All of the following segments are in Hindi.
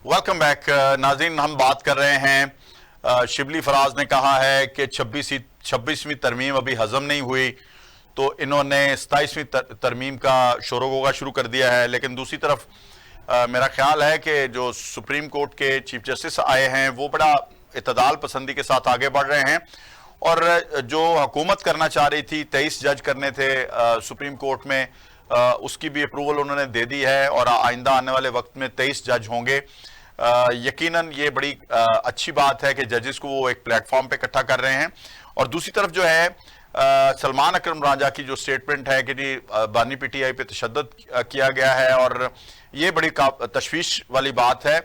वेलकम बैक नाज़रीन। हम बात कर रहे हैं शिबली फराज ने कहा है कि 26वीं तरमीम अभी हजम नहीं हुई, तो इन्होंने 27वीं तरमीम का शोर शुरू कर दिया है। लेकिन दूसरी तरफ मेरा ख्याल है कि जो सुप्रीम कोर्ट के चीफ जस्टिस आए हैं वो बड़ा इत्तेदाल पसंदी के साथ आगे बढ़ रहे हैं, और जो हुकूमत करना चाह रही थी 23 जज करने थे सुप्रीम कोर्ट में, उसकी भी अप्रूवल उन्होंने दे दी है और आइंदा आने वाले वक्त में 23 जज होंगे। यकीनन ये बड़ी अच्छी बात है कि जजेस को वो एक प्लेटफॉर्म पे इकट्ठा कर रहे हैं। और दूसरी तरफ जो है सलमान अकरम राजा की जो स्टेटमेंट है कि जी बानी पीटीआई पे तशद्दुद किया गया है, और ये बड़ी तशवीश वाली बात है,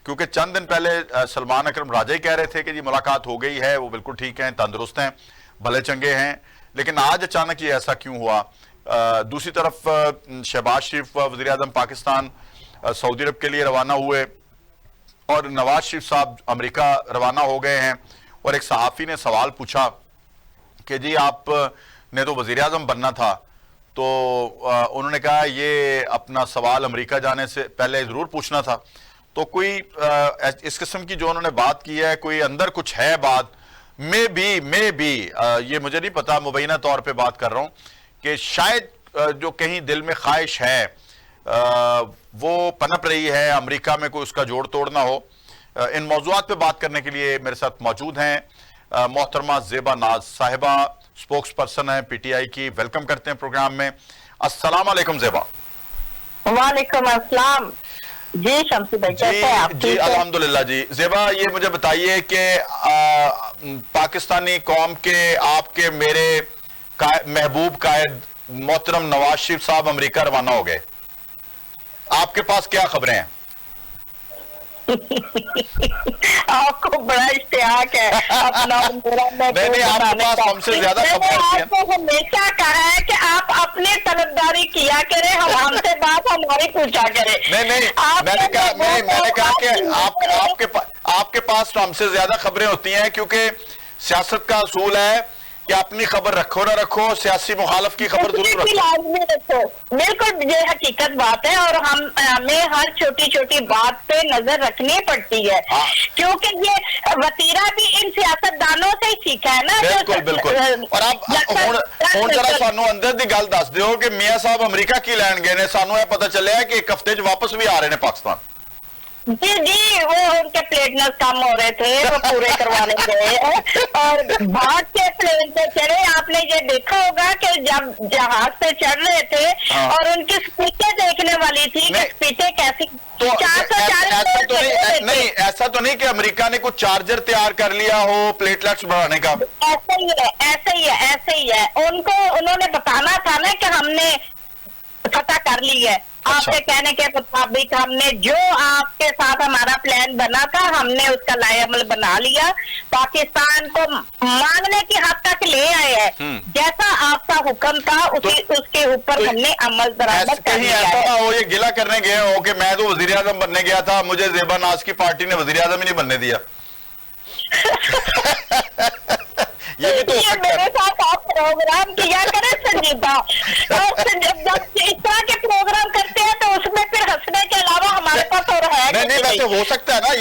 क्योंकि चंद दिन पहले सलमान अकरम राजा ही कह रहे थे कि जी मुलाकात हो गई है, वो बिल्कुल ठीक हैं, तंदुरुस्त हैं, भले चंगे हैं। लेकिन आज अचानक ये ऐसा क्यों हुआ? दूसरी तरफ शहबाज शरीफ वज़ीर आज़म पाकिस्तान सऊदी अरब के लिए रवाना हुए और नवाज शरीफ साहब अमेरिका रवाना हो गए हैं। और एक सहाफ़ी ने सवाल पूछा कि जी आप ने तो वज़ीर आज़म बनना था, तो उन्होंने कहा ये अपना सवाल अमेरिका जाने से पहले ज़रूर पूछना था। तो कोई इस किस्म की जो उन्होंने बात की है, कोई अंदर कुछ है बात, मे बी ये मुझे नहीं पता, मुबैना तौर पे बात कर रहा हूँ कि शायद जो कहीं दिल में ख्वाहिश है वो पनप रही है अमेरिका में कोई उसका जोड़ तोड़ ना हो। इन मौज़ूआत पे बात करने के लिए मेरे साथ मौजूद हैं मोहतरमा ज़ेबा नाज साहिबा, स्पोक्स पर्सन है पीटीआई की। वेलकम करते हैं प्रोग्राम में। अस्सलाम वालेकुम ज़ेबा। वालेकुम अस्सलाम जी शम्सी भाई, कैसे हैं आप? जी अल्हम्दुलिल्लाह जी। ज़ेबा ये मुझे बताइए कि पाकिस्तानी कौम के आपके मेरे महबूब कायद मोहतरम नवाज शरीफ साहब अमेरिका रवाना हो गए, आपके पास क्या खबरें हैं? आपको बड़ा इश्तियाक है अपना नहीं, आपके पास हमसे ज्यादा खबरें होती हैं। आपको हमेशा कहा है कि आप अपनी तलबदारी किया करें, हम हमसे बात हमारी पूछा करें। नहीं, मैंने कहा कि आपके पास तो हमसे ज्यादा खबरें होती हैं, क्योंकि सियासत का असूल है कि अपनी खबर रखो ना रखो, सियासी मुखालफ की खबर जरूर रखो। बिल्कुल ये हकीकत बात है, और हमें हर छोटी छोटी बात पे नजर रखनी पड़ती है, क्योंकि ये वतीरा भी इन सियासतदानों से ही सीखा है ना। बिल्कुल। और आप जरा सानू अंदर दी गल दस दियो कि मियां साहब अमेरिका की लैन गए ने, सानू यह पता चलिया कि एक हफ्ते वापस भी आ रहे हैं पाकिस्तान। जी वो उनके प्लेटनेस कम हो रहे थे, वो पूरे करवाने गए और भाग के प्लेन पे चढ़े। आपने ये देखा होगा कि जब जहाज पे चढ़ रहे थे और उनकी स्पीचें देखने वाली थी कि स्पीचें कैसी। तो ऐसा तो नहीं कि अमेरिका ने कुछ चार्जर तैयार कर लिया हो प्लेटलेट्स बढ़ाने का? ऐसे ही है। उन्होंने बताना था ना कि हमने फतह कर ली है। आपके कहने के मुताबिक हमने जो आपके साथ हमारा प्लान बना था, हमने उसका लाएअमल बना लिया, पाकिस्तान को मांगने की हद तक ले आए हैं। जैसा आपका हुक्म था उसके ऊपर हमने अमल दरामद कर लिया है। वो ये गिला करने गए हो कि मैं तो वजीर आजम बनने गया था, मुझे ज़ेबा नाज की पार्टी ने वजीर आजम ही नहीं बनने दिया। ये भी तो मेरे साथ आप प्रोग्राम किया करें संजीदा, और जब इस तरह के प्रोग्राम करते हैं तो उसमें फिर हंसने के अलावा हमारे पास और है नहीं, वैसे हो सकता है ना,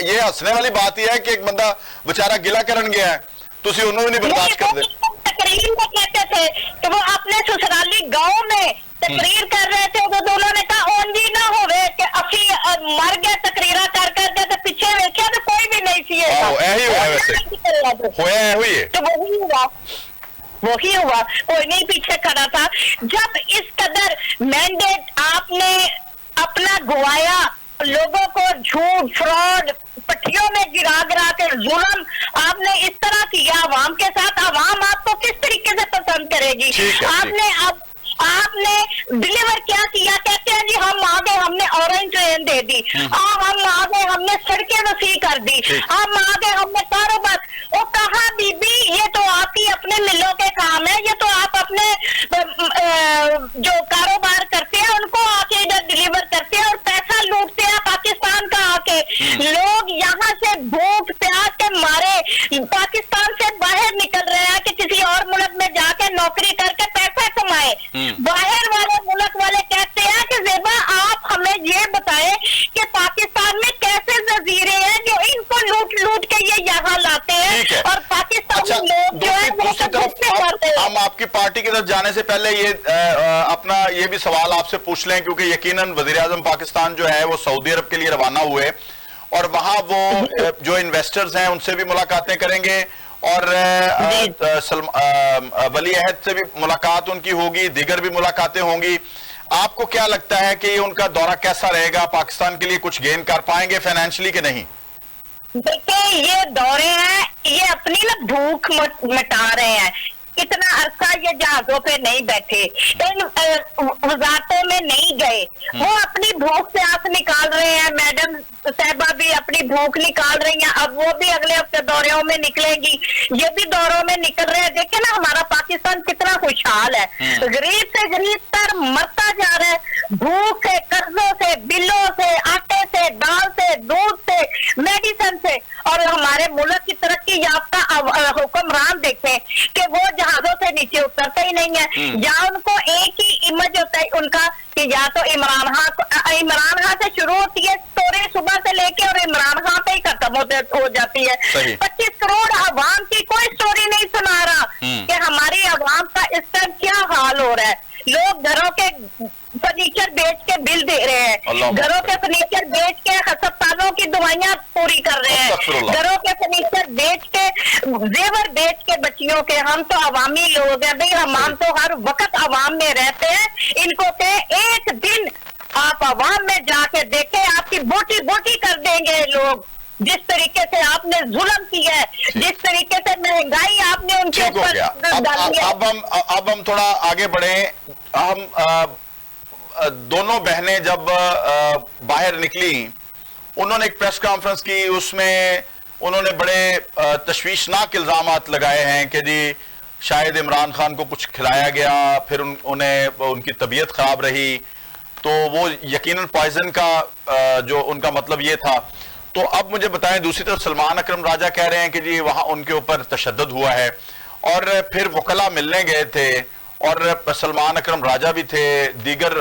ये हंसने वाली बात ही है कि एक बंदा बेचारा गिला करन गया है, तुसी उन्होंने नहीं बर्दाश्त कर दे। तकरीर में कहते थे कि वो अपने ससुराली गांव में तकरीर कर रहे थे, तो उन्होंने कहा ओंजी ना होवे कि असी मर गए तकरीरा कर करके, तो पीछे देखिए तो कोई भी नहीं सी तो वही हुआ, कोई नहीं पीछे खड़ा था। जब इस कदर मैंडेट आपने अपना गुआया, लोगों को झूठ फ्रॉड पट्टियों में गिरा के जुल्म आपने इस तरह किया अवाम के साथ, अवाम आपको किस तरीके से पसंद करेगी? आपने डिलीवर क्या किया? कहते हैं जी हम आ गए, हमने ऑरेंज ट्रेन दे दी, हम आ गए, हमने सड़कें वसी कर दी, हम आ गए, हमने कारोबार। वो कहा बीबी ये तो आपकी अपने मिलों के काम है, ये तो आप अपने जो कारोबार करते हैं उनको आके इधर डिलीवर करते हैं और पैसा लूटते हैं पाकिस्तान का आके। लोग यहाँ से भूख प्यास के मारे पाकिस्तान से बाहर निकल रहे हैं कि किसी और मुल्क में जाके नौकरी करके पैसा कमाए। बाहर वाले मुल्क वाले कहते हैं कि ज़ेबा आप हमें ये बताएं कि पाकिस्तान में कैसे आपकी पार्टी की तरफ जाने से पहले ये अपना ये भी सवाल आपसे पूछ लें, क्योंकि यकीनन वजीर आजम पाकिस्तान जो है वो सऊदी अरब के लिए रवाना हुए और वहां वो जो इन्वेस्टर्स हैं उनसे भी मुलाकातें करेंगे और वली अहद से भी मुलाकात उनकी होगी, दीगर भी मुलाकातें होंगी। आपको क्या लगता है कि ये उनका दौरा कैसा रहेगा? पाकिस्तान के लिए कुछ गेन कर पाएंगे फाइनेंशियली कि नहीं? देखिए, ये दौरे हैं, ये अपनी ना भूख मिटा रहे हैं। इतना अरसा ये जहाजों पे नहीं बैठे, इन वजारतों में नहीं गए, वो अपनी भूख से आंख निकाल रहे हैं। मैडम साहबा भी अपनी भूख निकाल रही हैं, अब वो भी अगले हफ्ते दौरों में निकलेंगी, ये भी दौरों में निकल रहे हैं। देखे ना हमारा पाकिस्तान कितना खुशहाल है, गरीब से गरीब तर मरता जा रहा है, भूख से, कर्जों से, बिलों से, आटे से, दाल से, दूध से, मेडिसिन से। और हमारे मुल्क की तरक्की याफ्ता हुक्मरान देखें कि वो जहाजों से नीचे उतरते ही नहीं है। या उनको एक ही इमेज होता है उनका कि या तो इमरान खान से शुरू होती है स्टोरी सुबह से लेके और इमरान खान पे ही खत्म हो जाती है। 25 करोड़ अवाम की कोई स्टोरी नहीं सुना रहा कि हमारी अवाम का इस टाइम क्या हाल हो रहा है। लोग घरों के फर्नीचर बेच के बिल दे रहे हैं, घरों के फर्नीचर बेच के अस्पतालों की दवाइयां पूरी कर रहे हैं, घरों के फर्नीचर बेच के, जेवर बेच के बच्चियों के। हम तो अवामी लोग हैं भाई, हम तो हर वक्त अवाम में रहते हैं। इनको के एक दिन आप अवाम में जाके देखें, आपकी बोटी बोटी कर देंगे लोग। जिस तरीके से आपने जुल्म किया है, जिस तरीके से महंगाई आपने उनके ऊपर डाली है। अब हम थोड़ा आगे बढ़े। हम दोनों बहनें जब बाहर निकली, उन्होंने एक प्रेस कॉन्फ्रेंस की, उसमें उन्होंने बड़े तशवीशनाक इल्जामात लगाए हैं कि जी शायद इमरान खान को कुछ खिलाया गया, फिर उन्हें उनकी तबीयत खराब रही, तो वो यकीनन पॉइजन का जो उनका मतलब ये था। तो अब मुझे बताएं, दूसरी तरफ सलमान अकरम राजा कह रहे हैं कि जी वहां उनके ऊपर तशद्दुद हुआ है, और फिर वकला मिलने गए थे और सलमान अकरम राजा भी थे, दीगर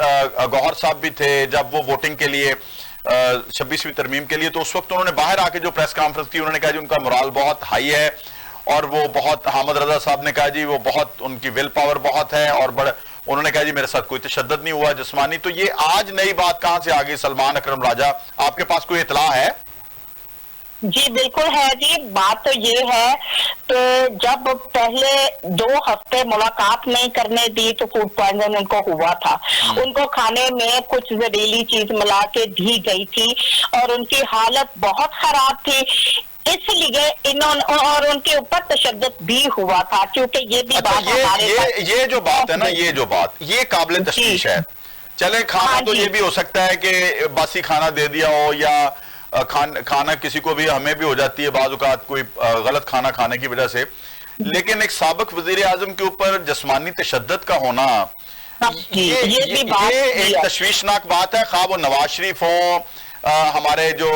गौहर साहब भी थे जब वो वोटिंग के लिए 26वीं तरमीम के लिए। तो उस वक्त उन्होंने बाहर आके जो प्रेस कॉन्फ्रेंस की, उन्होंने कहा जी उनका मोराल बहुत हाई है और वो बहुत, हामिद रजा साहब ने कहा जी वो बहुत, उनकी विल पावर बहुत है और बड़ा, उन्होंने कहा जी मेरे साथ कोई तशद्दुद नहीं हुआ जिस्मानी। तो ये आज नई बात कहां से आ गई सलमान अकरम राजा, आपके पास कोई इतला है? जी बिल्कुल है जी। बात तो ये है कि जब पहले 2 हफ्ते मुलाकात नहीं करने दी तो फूड पॉइजन उनको हुआ था। उनको खाने में कुछ जहरीली चीज मिला के दी गई थी और उनकी हालत बहुत खराब थी, इसलिए इन्होंने, और उनके ऊपर तशद्दुद भी हुआ था, क्योंकि ये भी बात ये जो बात है ना, ये काबिल तशवीश है। चले खाना तो ये भी हो सकता है कि बासी खाना दे दिया हो, या खाना किसी को भी, हमें भी हो जाती है बाज़ औक़ात कोई गलत खाना खाने की वजह से, लेकिन एक साबिक वज़ीर आज़म के ऊपर जिस्मानी तशद्दुद का होना, ये एक तशवीशनाक बात है। खा वो नवाज शरीफ हों, हमारे जो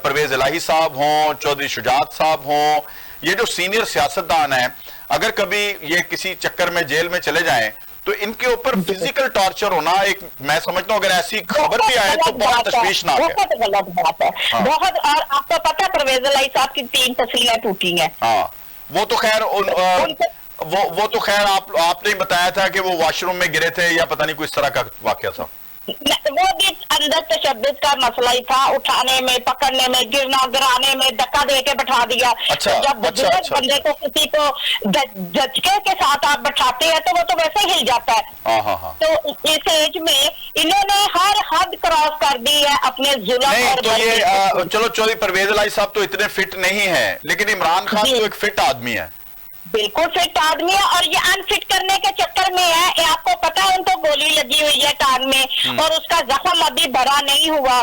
परवेज इलाही साहब हों, चौधरी शुजात साहब हों, ये जो सीनियर सियासतदान हैं, अगर कभी ये किसी चक्कर में जेल में चले जाएं तो इनके ऊपर फिजिकल टॉर्चर होना, एक मैं समझता हूँ अगर ऐसी खबर भी आए तो बहुत तशवीशनाक है, बहुत गलत बात है। हाँ। बहुत। और आपको पता है परवेज इलाही साहब की 3 तस्वीरें टूटी हैं। हाँ, वो तो खैर वो तो खैर आपने बताया था कि वो वॉशरूम में गिरे थे या पता नहीं कोई इस तरह का वाकया था। वो भी अंदर तशद्दुद का मसला ही था, उठाने में, पकड़ने में, गिराने में, धक्का दे के बैठा दिया। अच्छा, तो जब बुजुर्ग बंदे को किसी को झटके के साथ आप बैठाते हैं तो वो तो वैसे हिल जाता है। तो इस एज में इन्होंने हर हद क्रॉस कर दी है अपने जुल्म। नहीं तो ये चलो चौधरी परवेज इलाही साहब तो इतने फिट नहीं है, लेकिन इमरान खान तो एक फिट आदमी है, बिल्कुल फिट आदमी है, और ये अनफिट करने के चक्कर में है। आपको पता है उनको गोली लगी हुई है टांग में और उसका जख्म अभी भरा नहीं हुआ।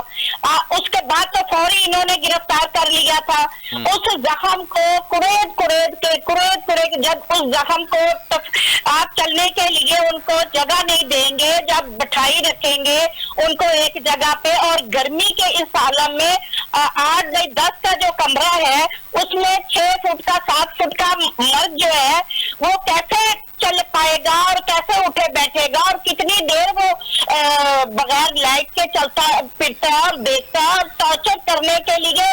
उसके बाद तो फौरी इन्होंने गिरफ्तार कर लिया था। उस जख्म को कुरेद के जब उस जख्म को आप चलने के लिए उनको जगह नहीं देंगे, जब बिठाई रखेंगे उनको एक जगह पे, और गर्मी के इस आलम में 8 बाई 10 का जो कमरा है उसमें 6 फुट का 7 फुट का मर्द जो है वो कैसे चल पाएगा और कैसे उठे बैठेगा और कितनी देर वो बगैर लाइट के चलता फिरता है और देखता है। और टॉर्चर करने के लिए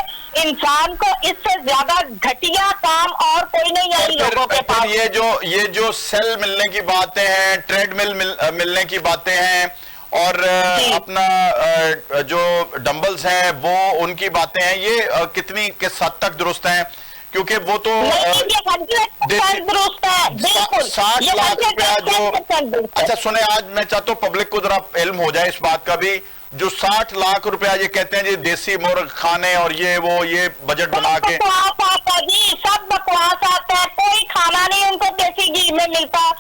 इंसान को इससे ज्यादा घटिया काम और कोई नहीं है लोगों के पास। ये जो सेल मिलने की बातें हैं, ट्रेडमिल मिलने की बातें हैं और अपना जो डंबल्स हैं वो उनकी बातें हैं, ये कितनी किस हद तक दुरुस्त हैं? क्योंकि वो तो 60 लाख रुपया जो, अच्छा सुने, आज मैं चाहता हूँ पब्लिक को जरा इल्म हो जाए इस बात का भी, जो 60 लाख रुपया ये कहते हैं जी देसी मुर्ग खाने और ये बजट बना के जी सब बकवास आता है। कोई खाना नहीं उनको देसी घी में मिलता,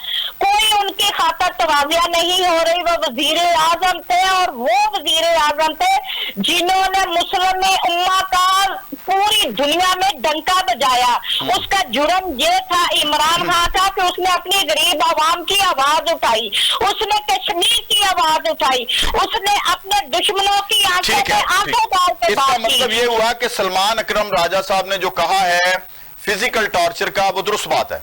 कोई उनकी खातर तवाजिया नहीं हो रही। वो वजीर आजम थे और वो वजीर आजम थे जिन्होंने मुस्लिम उम्मा का पूरी दुनिया में डंका बजाया। उसका जुर्म ये था इमरान खान का कि उसने अपनी गरीब आवाम की आवाज उठाई, उसने कश्मीर की आवाज उठाई, उसने अपने दुश्मनों की आंखों में आंखों डाल के इसका मतलब ये हुआ कि सलमान अकरम राजा साहब ने जो कहा है फिजिकल टॉर्चर का, वो दुरुस्त बात है।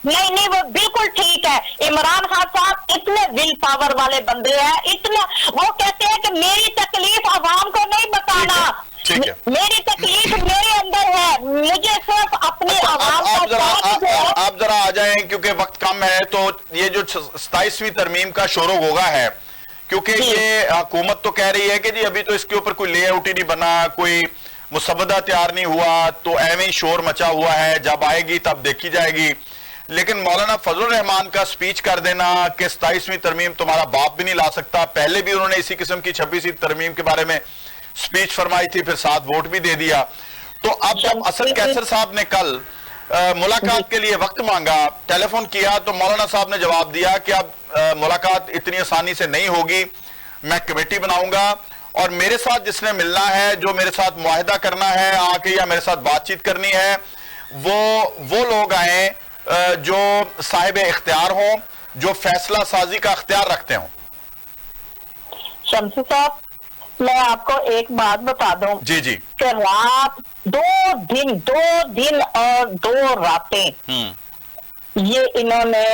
नहीं, वो बिल्कुल ठीक है। इमरान खान साहब इतने विल पावर वाले बंदे हैं, इतना वो कहते हैं कि मेरी तकलीफ आवाम को नहीं बताना, ठीक है। मेरी तकलीफ मेरे अंदर है, मुझे सिर्फ अपनी आवाम आप जरा आ जाएं क्योंकि वक्त कम है। तो ये जो 27वीं तरमीम का शोर होगा है, क्योंकि ये हुकूमत तो कह रही है कि जी अभी तो इसके ऊपर कोई लेआउट ही नहीं बना, कोई मुसवदा तैयार नहीं हुआ, तो ऐਵੇਂ ही शोर मचा हुआ है, जब आएगी तब देखी जाएगी। लेकिन मौलाना फजलुर रहमान का स्पीच कर देना कि 27वीं तरमीम तुम्हारा बाप भी नहीं ला सकता, पहले भी उन्होंने इसी किस्म की 26वीं तरमीम के बारे में स्पीच फरमाई थी, फिर 7 वोट भी दे दिया। तो अब जब असद कैसर साहब ने कल मुलाकात के लिए वक्त मांगा, टेलीफोन किया, तो मौलाना साहब ने जवाब दिया कि अब मुलाकात इतनी आसानी से नहीं होगी, मैं कमेटी बनाऊंगा और मेरे साथ जिसने मिलना है, जो मेरे साथ मुआहिदा करना है आके या मेरे साथ बातचीत करनी है, वो लोग आए जो साहिब इख्तियार हों, जो फैसला साजी का इख्तियार रखते हों। शम्सी साहब, मैं आपको एक बात बता दूं जी कि रात 2 दिन और 2 रातें ये इन्होंने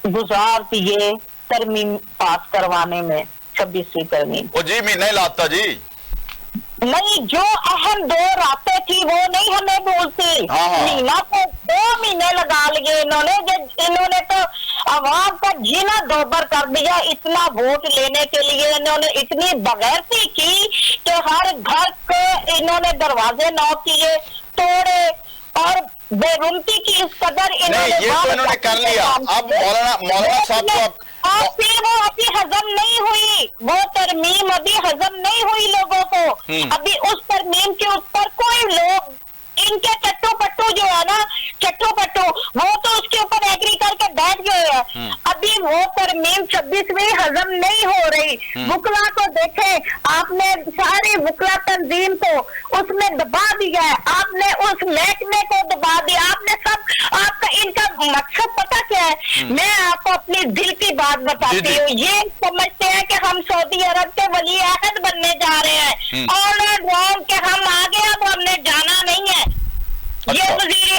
गुजार दिए तरमीम पास करवाने में, 26वीं तरमीम। ओ जी महीने लाता जी नहीं, जो अहम 2 रातें थी वो नहीं हमें भूलती। महीना तो 2 महीने लगा लिए इन्होंने तो आवाम का जीना दोबर कर दिया। इतना वोट लेने के लिए इन्होंने इतनी बगैरती की कि हर घर के इन्होंने दरवाजे नॉक किए, तोड़े और बेरुमती की इस कदर इन्होंने कर लिया। अब मौलाना साहब को और फिर वो अभी हजम नहीं हुई, वो तरमीम अभी हजम नहीं हुई लोगों को। अभी उस तरमीम के ऊपर कोई लोग इनके चट्टू पट्टू जो है ना, चट्टू पट्टू, वो तो उसके ऊपर एग्री करके बैठ गए हैं। अभी वो तरमीम 26वीं हजम नहीं हो रही। वुकला को देखें, आपने सारी वुकला तंजीम को उसमें दबा दिया है, आपने उस महकमे को दबा दिया, आपने सब आपका इनका मकसद पता क्या है? मैं आपको अपनी दिल की बात बताती हूँ। ये समझते हैं कि हम सऊदी अरब के वली अहद बनने जा रहे हैं और रॉन्ग के हम आगे, अब हमने जाना नहीं है। ये वजीर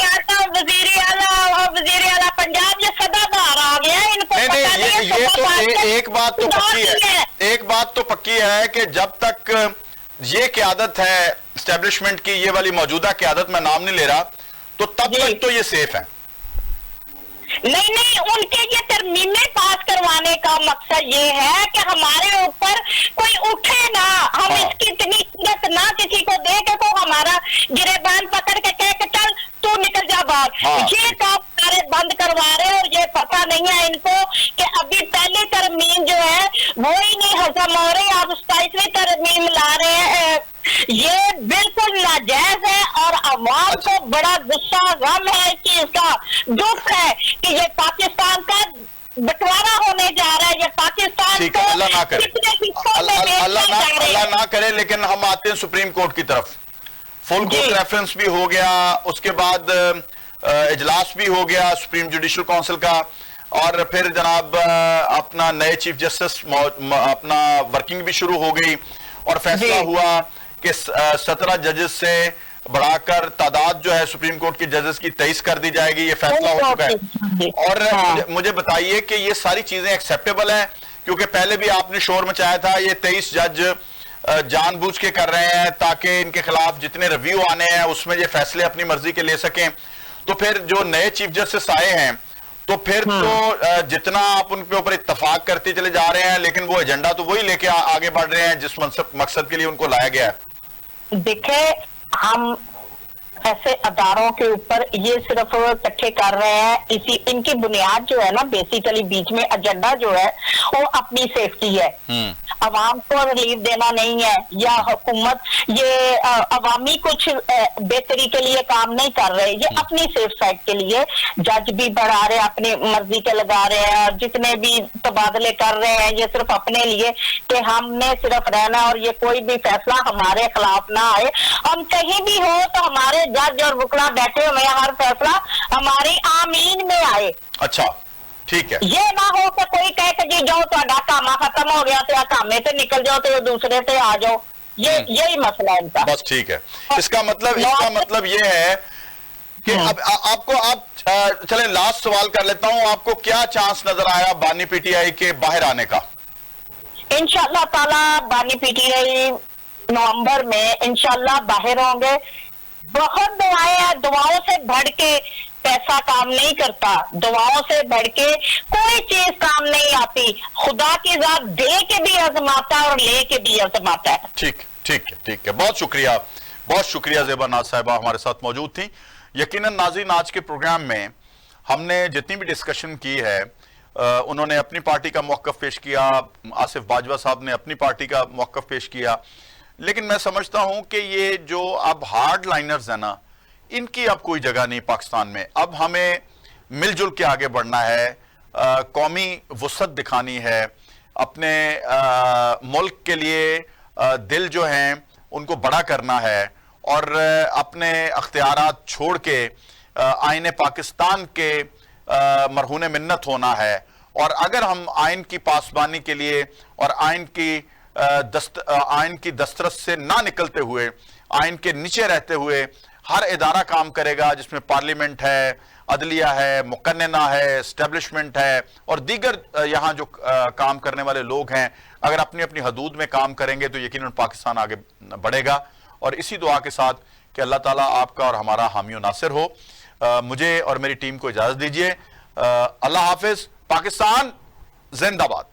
आला पंजाब ये सदाबहार आ गया, इनको ये तो एक बात तो पक्की है, एक बात तो पक्की है कि जब तक ये क़यादत है एस्टेब्लिशमेंट की, ये वाली मौजूदा क़यादत, मैं नाम नहीं ले रहा, तो तब तक तो ये सेफ है। नहीं, उनके ये तरमीमें पास करवाने का मकसद ये है कि हमारे ऊपर कोई उठे ना, हम इसकी इतनी इज्जत ना किसी को दे के तो हमारा गिरेबान पकड़ के कह के चल तू निकल जा बाहर। ये काम सारे बंद करवा रहे और ये पता नहीं है इनको कि अभी पहली तरमीम जो है वो ही नहीं हजम हो रही, आप 27वीं तरमीम ला रहे हैं। ये बिल्कुल नाजायज है और अवाम को बड़ा गुस्सा गम है इस चीज का, दुख है कि ये पाकिस्तान का बंटवारा होने जा रहा है, ये पाकिस्तान को अल्लाह ना करे, अल्लाह ना करे। लेकिन हम आते हैं सुप्रीम कोर्ट की तरफ। फुल कोर्ट रेफरेंस भी हो गया, उसके बाद इजलास भी हो गया सुप्रीम जुडिशल काउंसिल का, और फिर जनाब अपना नए चीफ जस्टिस अपना वर्किंग भी शुरू हो गई और फैसला हुआ कि 17 जजेस से बढ़ाकर तादाद जो है सुप्रीम कोर्ट के जजेस की 23 कर दी जाएगी, ये फैसला हो चुका है। और मुझे बताइए कि ये सारी चीजें एक्सेप्टेबल है? क्योंकि पहले भी आपने शोर मचाया था ये 23 जज जानबूझ के कर रहे हैं ताकि इनके खिलाफ जितने रिव्यू आने हैं उसमें ये फैसले अपनी मर्जी के ले सकें। तो फिर जो नए चीफ जस्टिस आए हैं तो फिर तो जितना आप उनके ऊपर इत्तेफाक करते चले जा रहे हैं, लेकिन वो एजेंडा तो वही लेके आगे बढ़ रहे हैं जिस मकसद के लिए उनको लाया गया है। देखिए, हम ऐसे अदारों के ऊपर ये सिर्फ इकट्ठे कर रहे हैं, इनकी बुनियाद जो है ना, बेसिकली बीच में एजेंडा जो है वो अपनी सेफ्टी है, अवाम को रिलीफ देना नहीं है, या हुकूमत ये अवामी कुछ बेहतरी के लिए काम नहीं कर रहे, ये अपनी सेफ साइड के लिए जज भी बढ़ा रहे हैं, अपनी मर्जी के लगा रहे हैं, और जितने भी तबादले कर रहे हैं ये सिर्फ अपने लिए कि हमने सिर्फ रहना और ये कोई भी फैसला हमारे खिलाफ ना आए। हम कहीं भी हो तो हमारे जज और वकला बैठे हुए हर फैसला हमारी आमीन में आए। अच्छा, ठीक है। ये ना हो कि कोई कहे कि जी जाओ तो कामा खत्म हो गया तो कामे से निकल जाओ तो दूसरे से आ जाओ, यही मसला है इनका। बस ठीक है। इसका मतलब ये है कि अब आपको आप चलें लास्ट सवाल कर लेता हूं, आपको क्या चांस नजर आया बानी पीटीआई के बाहर आने का? इंशाल्लाह ताला बानी पीटीआई नवंबर में इंशाल्लाह बाहर होंगे। बहुत दुआएं हैं, दुआओं से बढ़ के पैसा काम नहीं करता, दुआओं से बढ़ के कोई चीज काम नहीं आती। खुदा की जात दे के भी आजमाता है और ले के भी आजमाता है। ठीक है। बहुत शुक्रिया ज़ेबा नाज साहिबा हमारे साथ मौजूद थी। यकीनन नाज़रीन, आज के प्रोग्राम में हमने जितनी भी डिस्कशन की है, उन्होंने अपनी पार्टी का मौक़िफ़ पेश किया, आसिफ बाजवा साहब ने अपनी पार्टी का मौक़िफ़ पेश किया, लेकिन मैं समझता हूं कि ये जो अब हार्ड लाइनर्स है ना, इनकी अब कोई जगह नहीं पाकिस्तान में। अब हमें मिलजुल के आगे बढ़ना है, कौमी वुसअत दिखानी है, अपने मुल्क के लिए दिल जो हैं उनको बड़ा करना है और अपने अख्तियारात छोड़ के आईने पाकिस्तान के मरहून मिन्नत होना है। और अगर हम आइन की पासबानी के लिए और आइन की दस्तरस से ना निकलते हुए, आइन के नीचे रहते हुए हर इदारा काम करेगा जिसमें पार्लियामेंट है, अदलिया है, मुकन्नना है, एस्टेब्लिशमेंट है और दीगर यहाँ जो काम करने वाले लोग हैं, अगर अपनी अपनी हदूद में काम करेंगे तो यकीनन पाकिस्तान आगे बढ़ेगा। और इसी दुआ के साथ कि अल्लाह ताला आपका और हमारा हामी नासिर हो, मुझे और मेरी टीम को इजाज़त दीजिए। अल्लाह हाफिज़। पाकिस्तान जिंदाबाद।